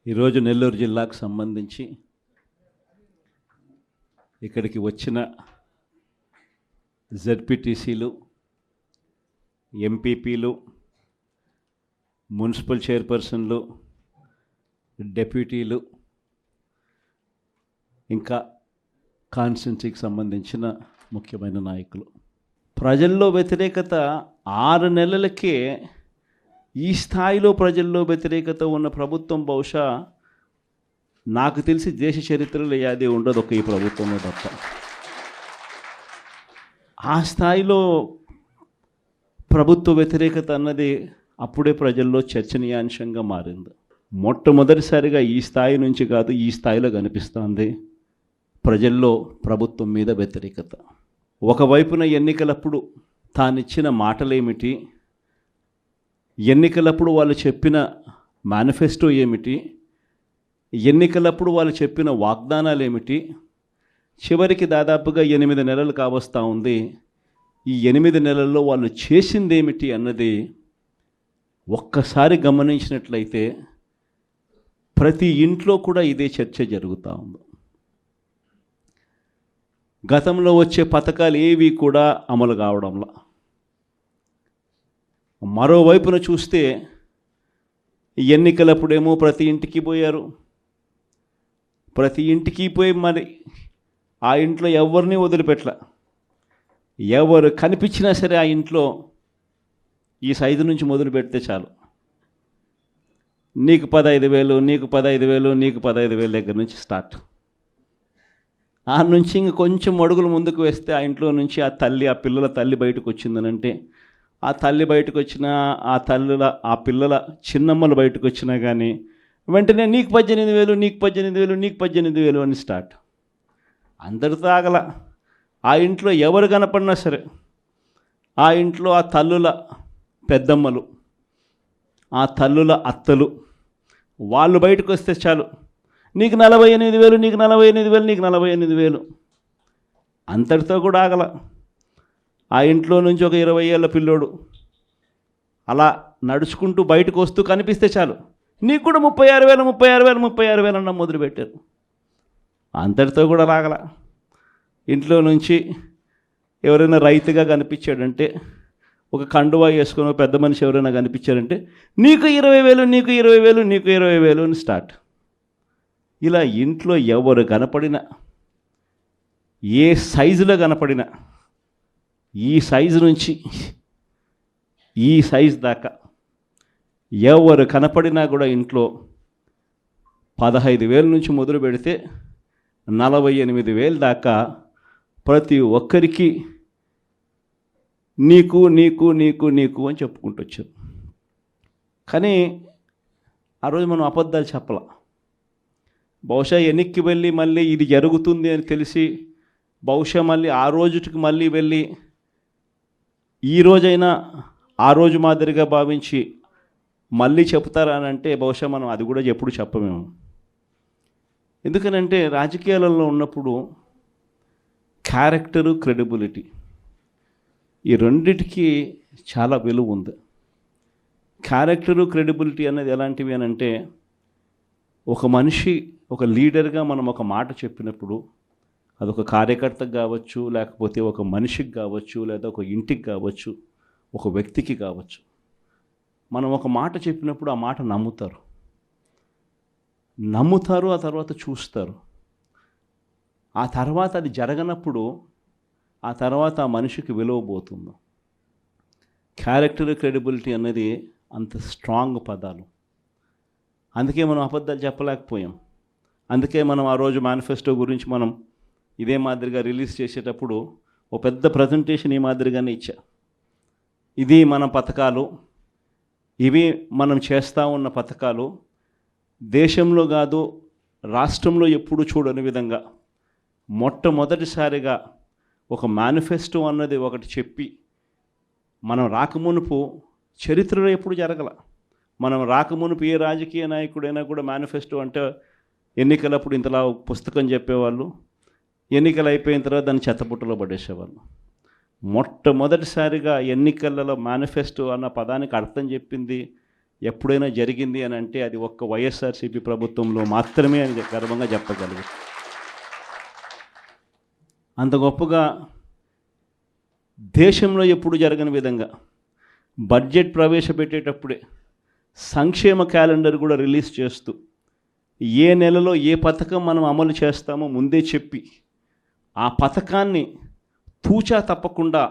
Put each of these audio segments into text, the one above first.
ఈరోజు నెల్లూరు జిల్లాకు సంబంధించి ఇక్కడికి వచ్చిన జెడ్పీటీసీలు, ఎంపీపీలు, మున్సిపల్ చైర్పర్సన్లు, డెప్యూటీలు, ఇంకా కాన్స్టిట్యున్సీకి సంబంధించిన ముఖ్యమైన నాయకులు. ప్రజల్లో వ్యతిరేకత 6 నెలలకే ఈ స్థాయిలో ప్రజల్లో వ్యతిరేకత ఉన్న ప్రభుత్వం బహుశా నాకు తెలిసి దేశ చరిత్రలో ఏది ఉండదు, ఒక ఈ ప్రభుత్వమే తప్ప. ఆ స్థాయిలో ప్రభుత్వ వ్యతిరేకత అన్నది అప్పుడే ప్రజల్లో చర్చనీయాంశంగా మారింది. మొట్టమొదటిసారిగా ఈ స్థాయి నుంచి కాదు, ఈ స్థాయిలో కనిపిస్తోంది ప్రజల్లో ప్రభుత్వం మీద వ్యతిరేకత. ఒకవైపున ఎన్నికలప్పుడు తానిచ్చిన మాటలేమిటి, ఎన్నికలప్పుడు వాళ్ళు చెప్పిన మేనిఫెస్టో ఏమిటి, ఎన్నికలప్పుడు వాళ్ళు చెప్పిన వాగ్దానాలు ఏమిటి, చివరికి దాదాపుగా 8 నెలలు కావస్తూ ఉంది. ఈ 8 నెలల్లో వాళ్ళు చేసింది ఏమిటి అన్నది ఒక్కసారి గమనించినట్లయితే ప్రతి ఇంట్లో కూడా ఇదే చర్చ జరుగుతూ ఉంది. గతంలో వచ్చే పథకాలు ఏవి కూడా అమలు కావడంలా. మరోవైపున చూస్తే ఎన్నికలప్పుడేమో ప్రతి ఇంటికి పోయారు, ప్రతి ఇంటికి పోయి మరి ఆ ఇంట్లో ఎవరిని వదిలిపెట్టలే. ఎవరు కనిపించినా సరే ఆ ఇంట్లో ఈ సైజు నుంచి మొదలు పెడితే చాలు, నీకు 15,000, నీకు 15,000, నీకు 15,000 దగ్గర నుంచి స్టార్ట్. ఆ నుంచి ఇంక కొంచెం అడుగులు ముందుకు వేస్తే ఆ ఇంట్లో నుంచి ఆ పిల్లల తల్లి బయటకు వచ్చిందనంటే, ఆ తల్లి బయటకు వచ్చినా, ఆ పిల్లల చిన్నమ్మలు బయటకు వచ్చినా కానీ వెంటనే నీకు 18,000, నీకు 18,000, నీకు 18,000 అని స్టార్ట్. అందరితో ఆగల. ఆ ఇంట్లో ఎవరు కనపడినా సరే, ఆ ఇంట్లో ఆ తల్లుల పెద్దమ్మలు, ఆ తల్లుల అత్తలు, వాళ్ళు బయటకు వస్తే చాలు, నీకు 48,000, నీకు 48,000, నీకు 48,000. అంతటితో కూడా ఆగల. ఆ ఇంట్లో నుంచి ఒక 20 ఏళ్ళ పిల్లోడు అలా నడుచుకుంటూ బయటకు వస్తూ కనిపిస్తే చాలు, నీకు కూడా 36,000, 36,000, 36,000 అన్న మొదలుపెట్టారు. అంతటితో కూడా రాగల. ఇంట్లో నుంచి ఎవరైనా రైతుగా కనిపించాడంటే, ఒక కండువా వేసుకొని ఒక పెద్ద మనిషి ఎవరైనా కనిపించారంటే, నీకు 20,000, నీకు 20,000, నీకు 20,000 అని స్టార్ట్. ఇలా ఇంట్లో ఎవరు కనపడినా, ఏ సైజులో కనపడినా, ఈ సైజు నుంచి ఈ సైజు దాకా ఎవరు కనపడినా కూడా ఇంట్లో 15,000 నుంచి మొదలు పెడితే 48,000 దాకా ప్రతి ఒక్కరికి నీకు నీకు నీకు నీకు అని చెప్పుకుంటూ వచ్చారు. కానీ ఆ రోజు మనం అబద్ధాలు చెప్పాల. బహుశా వెనక్కి వెళ్ళి మళ్ళీ ఇది జరుగుతుంది అని తెలిసి బహుశా మళ్ళీ ఆ రోజుకి మళ్ళీ వెళ్ళి ఈ రోజైనా ఆ రోజు మాదిరిగా భావించి మళ్ళీ చెప్తారా అని అంటే బహుశా మనం అది కూడా ఎప్పుడు చెప్పమేము. ఎందుకనంటే రాజకీయాలలో ఉన్నప్పుడు క్యారెక్టరు, క్రెడిబిలిటీ, ఈ రెండిటికి చాలా విలువ ఉంది. క్యారెక్టరు, క్రెడిబిలిటీ అనేది ఎలాంటివి అని అంటే, ఒక మనిషి ఒక లీడర్గా మనం ఒక మాట చెప్పినప్పుడు అదొక కార్యకర్తకు కావచ్చు, లేకపోతే ఒక మనిషికి కావచ్చు, లేదా ఒక ఇంటికి కావచ్చు, ఒక వ్యక్తికి కావచ్చు, మనం ఒక మాట చెప్పినప్పుడు ఆ మాట నమ్ముతారు, ఆ తర్వాత చూస్తారు. ఆ తర్వాత అది జరగనప్పుడు ఆ తర్వాత ఆ మనిషికి విలువ పోతుంది. క్యారెక్టర్, క్రెడిబిలిటీ అనేది అంత స్ట్రాంగ్ పదాలు. అందుకే మనం అబద్ధాలు చెప్పలేకపోయాం. అందుకే మనం ఆ రోజు మేనిఫెస్టో గురించి మనం ఇదే మాదిరిగా రిలీజ్ చేసేటప్పుడు ఒక పెద్ద ప్రజెంటేషన్ ఈ మాదిరిగానే ఇచ్చా. ఇది మన పథకాలు, ఇవి మనం చేస్తూ ఉన్న పథకాలు, దేశంలో కాదు రాష్ట్రంలో ఎప్పుడు చూడని విధంగా మొట్టమొదటిసారిగా ఒక మేనిఫెస్టో అన్నది ఒకటి చెప్పి, మనం రాకమునుపు చరిత్రలో ఎప్పుడు జరగల. మనం రాకమునుపు ఏ రాజకీయ నాయకుడైనా కూడా మేనిఫెస్టో అంటే ఎన్నికలప్పుడు ఇంతలా పుస్తకం చెప్పేవాళ్ళు, ఎన్నికలు అయిపోయిన తర్వాత దాన్ని చెత్తపుట్టలో పడేసేవాళ్ళు. మొట్టమొదటిసారిగా ఎన్నికలలో మేనిఫెస్టో అన్న పదానికి అర్థం చెప్పింది ఎప్పుడైనా జరిగింది అని అంటే అది ఒక్క వైఎస్ఆర్సీపీ ప్రభుత్వంలో మాత్రమే అని గర్వంగా చెప్పగలుగుతాం. అంత గొప్పగా దేశంలో ఎప్పుడు జరగని విధంగా బడ్జెట్ ప్రవేశపెట్టేటప్పుడే సంక్షేమ క్యాలెండర్ కూడా రిలీజ్ చేస్తూ ఏ నెలలో ఏ పథకం మనం అమలు చేస్తామో ముందే చెప్పి ఆ పథకాన్ని తూచా తప్పకుండా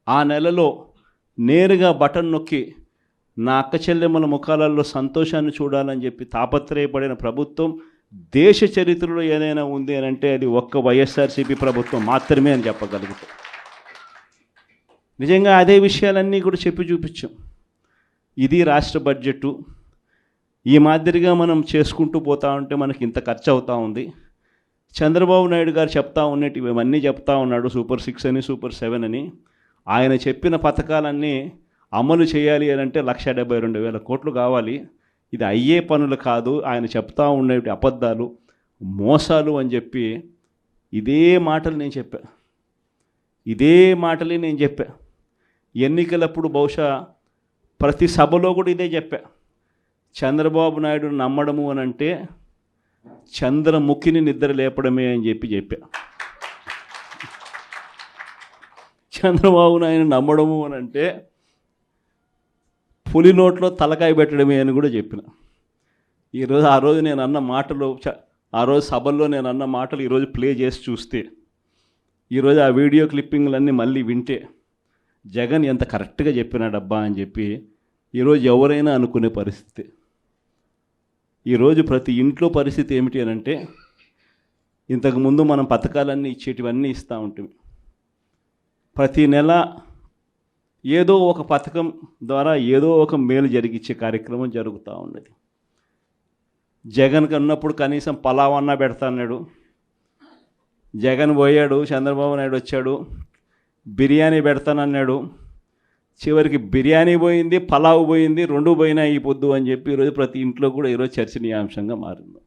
ఆ నెలలో నేరుగా బటన్ నొక్కి నా అక్క చెల్లెమ్మల ముఖాలలో సంతోషాన్ని చూడాలని చెప్పి తాపత్రయపడిన ప్రభుత్వం దేశ చరిత్రలో ఏదైనా ఉంది అని అంటే అది ఒక్క వైఎస్ఆర్సీపీ ప్రభుత్వం మాత్రమే అని చెప్పగలుగుతాం. నిజంగా అదే విషయాలన్నీ కూడా చెప్పి చూపించాం. ఇది రాష్ట్ర బడ్జెటు, ఈ మాదిరిగా మనం చేసుకుంటూ పోతా ఉంటే మనకి ఇంత ఖర్చు అవుతూ ఉంది. చంద్రబాబు నాయుడు గారు చెప్తా ఉన్నట్టు ఇవన్నీ చెప్తా ఉన్నాడు, సూపర్ 6 అని సూపర్ 7 అని. ఆయన చెప్పిన పథకాలన్నీ అమలు చేయాలి అని అంటే 1,72,000 కోట్లు కావాలి. ఇది అయ్యే పనులు కాదు, ఆయన చెప్తా ఉండే అబద్ధాలు మోసాలు అని చెప్పి ఇదే మాటలు నేను చెప్పా. ఎన్నికలప్పుడు బహుశా ప్రతి సభలో కూడా ఇదే చెప్పా. చంద్రబాబు నాయుడు నమ్మడము అని అంటే చంద్రముఖిని నిద్ర లేపడమే అని చెప్పా. చంద్రబాబు నాయుడు నమ్మడము అని అంటే పులి నోట్లో తలకాయ పెట్టడమే అని కూడా చెప్పిన. ఆ రోజు నేను అన్న మాటలు, ఆ రోజు సభల్లో నేను అన్న మాటలు ఈరోజు ప్లే చేసి చూస్తే, ఈరోజు ఆ వీడియో క్లిప్పింగ్లన్నీ మళ్ళీ వింటే జగన్ ఎంత కరెక్ట్గా చెప్పినాడబ్బా అని చెప్పి ఈరోజు ఎవరైనా అనుకునే పరిస్థితి. ఈరోజు ప్రతి ఇంట్లో పరిస్థితి ఏమిటి అని అంటే, ఇంతకుముందు మనం పథకాలన్నీ ఇచ్చేటివన్నీ ఇస్తూ ఉంటుంది. ప్రతి నెల ఏదో ఒక పథకం ద్వారా ఏదో ఒక మేలు జరిగించే కార్యక్రమం జరుగుతూ ఉన్నది. జగన్ కన్నప్పుడు కనీసం పలావన్నా పెడతా అన్నాడు. జగన్ పోయాడు, చంద్రబాబు నాయుడు వచ్చాడు, బిర్యానీ పెడతానన్నాడు. చివరికి బిర్యానీ పోయింది, పలావ్ పోయింది, 2 పోయినాయి ఈ పొద్దు అని చెప్పి ఈరోజు ప్రతి ఇంట్లో కూడా ఈరోజు చర్చనీయాంశంగా మారింది.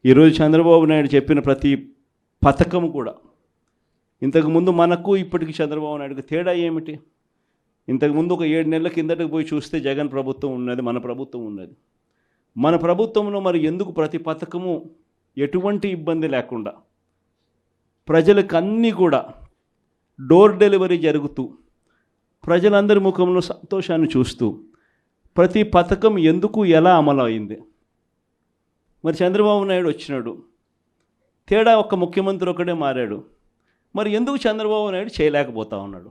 ఈరోజు చంద్రబాబు నాయుడు చెప్పిన ప్రతి పథకం కూడా, ఇంతకుముందు మనకు ఇప్పటికి చంద్రబాబు నాయుడుకి తేడా ఏమిటి? ఇంతకుముందు ఒక 7 నెలల కిందటకు పోయి చూస్తే జగన్ ప్రభుత్వం ఉన్నది, మన ప్రభుత్వం ఉన్నది. మన ప్రభుత్వంలో మరి ఎందుకు ప్రతి పథకము ఎటువంటి ఇబ్బంది లేకుండా ప్రజలకు అన్నీ కూడా డోర్ డెలివరీ జరుగుతూ ప్రజలందరి ముఖంలో సంతోషాన్ని చూస్తూ ప్రతి పథకం ఎందుకు ఎలా అమలు అయింది? మరి చంద్రబాబు నాయుడు వచ్చినాడు, తేడా ఒక్క ముఖ్యమంత్రి ఒకడే మారాడు. మరి ఎందుకు చంద్రబాబు నాయుడు చేయలేకపోతా ఉన్నాడు?